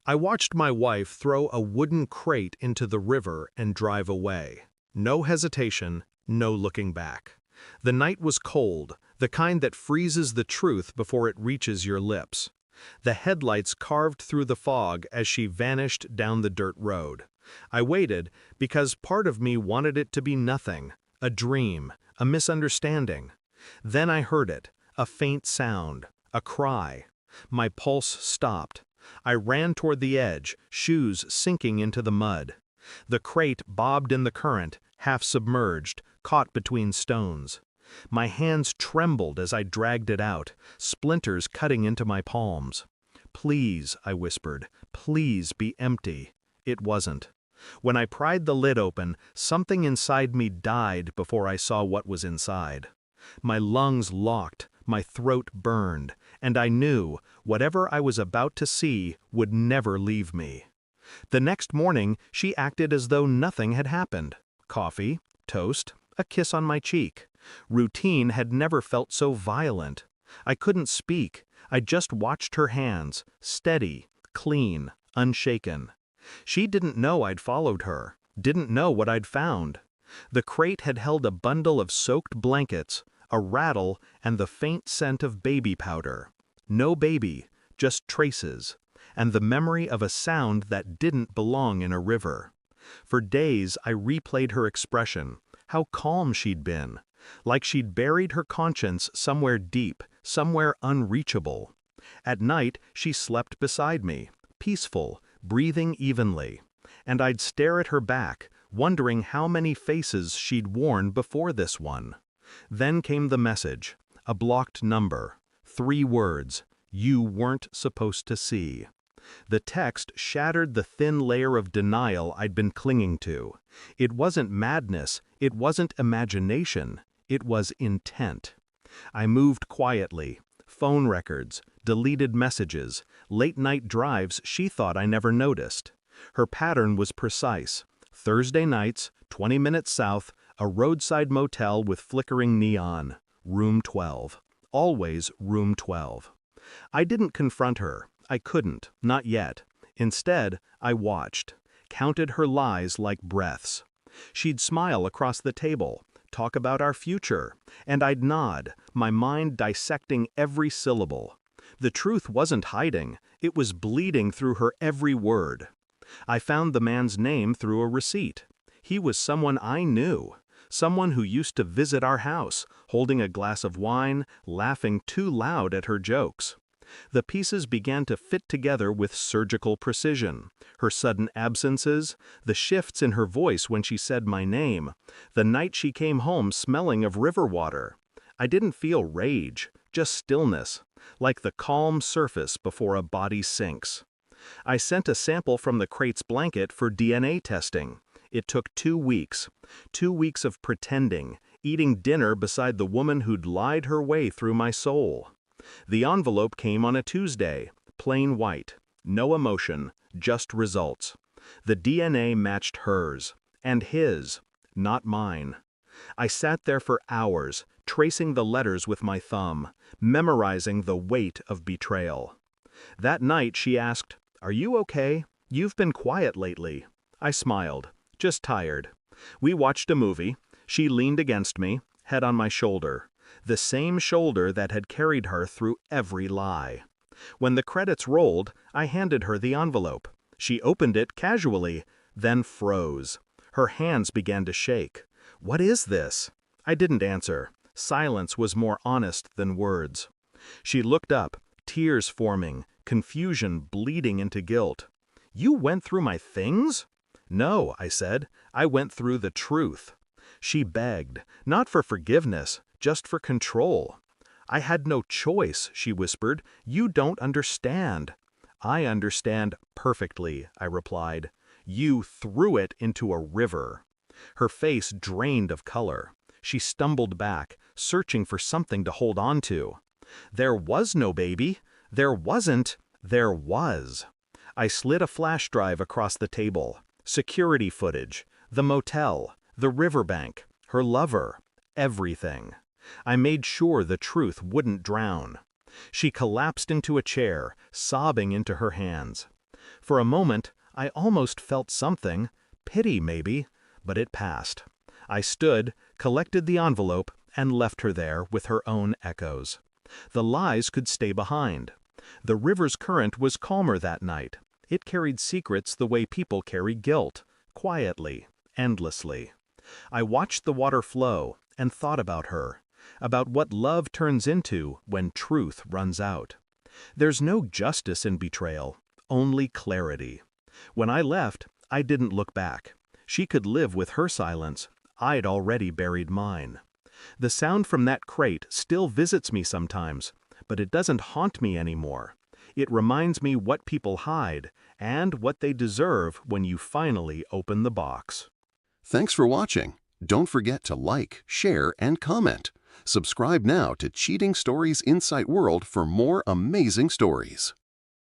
I watched my wife throw a wooden crate into the river and drive away. No hesitation, no looking back. The night was cold, the kind that freezes the truth before it reaches your lips. The headlights carved through the fog as she vanished down the dirt road. I waited because part of me wanted it to be nothing, a dream, a misunderstanding. Then I heard it, a faint sound, a cry. My pulse stopped. I ran toward the edge, shoes sinking into the mud. The crate bobbed in the current, half submerged, caught between stones. My hands trembled as I dragged it out, splinters cutting into my palms. "Please," I whispered, "please be empty." It wasn't. When I pried the lid open, something inside me died before I saw what was inside. My lungs locked, my throat burned, and I knew whatever I was about to see would never leave me. The next morning, she acted as though nothing had happened. Coffee, toast, a kiss on my cheek. Routine had never felt so violent. I couldn't speak. I just watched her hands, steady, clean, unshaken. She didn't know I'd followed her, didn't know what I'd found. The crate had held a bundle of soaked blankets, a rattle, and the faint scent of baby powder. No baby, just traces, and the memory of a sound that didn't belong in a river. For days I replayed her expression, how calm she'd been, like she'd buried her conscience somewhere deep, somewhere unreachable. At night she slept beside me, peaceful, breathing evenly, and I'd stare at her back, wondering how many faces she'd worn before this one. Then came the message, a blocked number, 3 words, "You weren't supposed to see." The text shattered the thin layer of denial I'd been clinging to. It wasn't madness, it wasn't imagination, it was intent. I moved quietly, phone records, deleted messages, late-night drives she thought I never noticed. Her pattern was precise. Thursday nights, 20 minutes south, a roadside motel with flickering neon. Room 12. Always room 12. I didn't confront her. I couldn't, not yet. Instead, I watched, counted her lies like breaths. She'd smile across the table, talk about our future, and I'd nod, my mind dissecting every syllable. The truth wasn't hiding, it was bleeding through her every word. I found the man's name through a receipt. He was someone I knew, someone who used to visit our house, holding a glass of wine, laughing too loud at her jokes. The pieces began to fit together with surgical precision. Her sudden absences, the shifts in her voice when she said my name, the night she came home smelling of river water. I didn't feel rage, just stillness, like the calm surface before a body sinks. I sent a sample from the crate's blanket for DNA testing. It took 2 weeks. 2 weeks of pretending, eating dinner beside the woman who'd lied her way through my soul. The envelope came on a Tuesday, plain white, no emotion, just results. The DNA matched hers, and his, not mine. I sat there for hours, tracing the letters with my thumb, memorizing the weight of betrayal. That night she asked, "Are you okay? You've been quiet lately." I smiled, just tired. We watched a movie. She leaned against me, head on my shoulder. The same shoulder that had carried her through every lie. When the credits rolled, I handed her the envelope. She opened it casually, then froze. Her hands began to shake. "What is this?" I didn't answer. Silence was more honest than words. She looked up, tears forming, confusion bleeding into guilt. "You went through my things?" "No," I said. "I went through the truth." She begged, not for forgiveness, just for control. "I had no choice," she whispered. "You don't understand." "I understand perfectly," I replied. "You threw it into a river." Her face drained of color. She stumbled back, searching for something to hold on to. "There was no baby. There wasn't. There was." I slid a flash drive across the table. Security footage, the motel, the riverbank, her lover, everything. I made sure the truth wouldn't drown. She collapsed into a chair, sobbing into her hands. For a moment, I almost felt something, pity maybe, but it passed. I stood, collected the envelope, and left her there with her own echoes. The lies could stay behind. The river's current was calmer that night. It carried secrets the way people carry guilt, quietly, endlessly. I watched the water flow and thought about her, about what love turns into when truth runs out. There's no justice in betrayal, only clarity. When I left, I didn't look back. She could live with her silence. I'd already buried mine. The sound from that crate still visits me sometimes, but it doesn't haunt me anymore. It reminds me what people hide and what they deserve when you finally open the box. Thanks for watching. Don't forget to like, share, and comment. Subscribe now to Cheating Stories Insight World for more amazing stories.